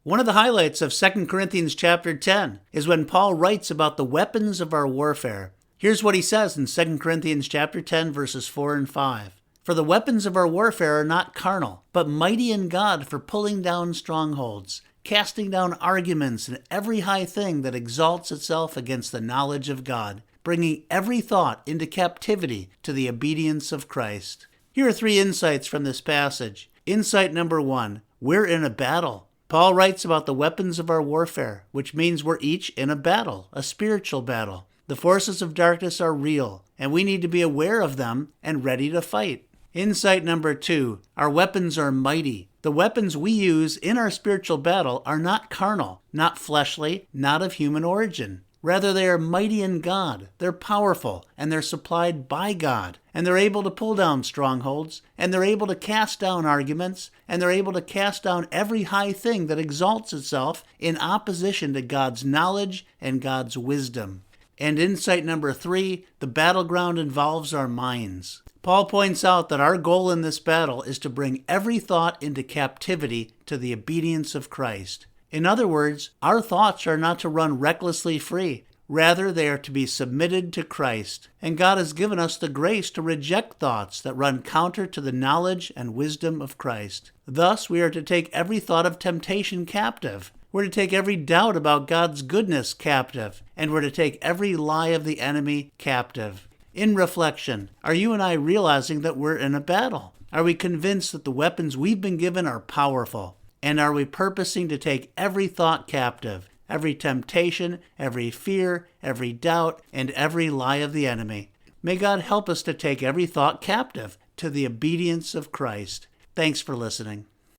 One of the highlights of 2 Corinthians chapter 10 is when Paul writes about the weapons of our warfare. Here's what he says in 2 Corinthians chapter 10, verses 4 and 5. For the weapons of our warfare are not carnal, but mighty in God for pulling down strongholds, casting down arguments and every high thing that exalts itself against the knowledge of God, bringing every thought into captivity to the obedience of Christ. Here are 3 insights from this passage. Insight number 1, we're in a battle. Paul writes about the weapons of our warfare, which means we're each in a battle, a spiritual battle. The forces of darkness are real, and we need to be aware of them and ready to fight. Insight number 2, our weapons are mighty. The weapons we use in our spiritual battle are not carnal, not fleshly, not of human origin. Rather, they are mighty in God. They're powerful, and they're supplied by God. And they're able to pull down strongholds, and they're able to cast down arguments, and they're able to cast down every high thing that exalts itself in opposition to God's knowledge and God's wisdom. And insight number 3, the battleground involves our minds. Paul points out that our goal in this battle is to bring every thought into captivity to the obedience of Christ. In other words, our thoughts are not to run recklessly free. Rather, they are to be submitted to Christ. And God has given us the grace to reject thoughts that run counter to the knowledge and wisdom of Christ. Thus, we are to take every thought of temptation captive. We're to take every doubt about God's goodness captive. And we're to take every lie of the enemy captive. In reflection, are you and I realizing that we're in a battle? Are we convinced that the weapons we've been given are powerful? And are we purposing to take every thought captive, every temptation, every fear, every doubt, and every lie of the enemy? May God help us to take every thought captive to the obedience of Christ. Thanks for listening.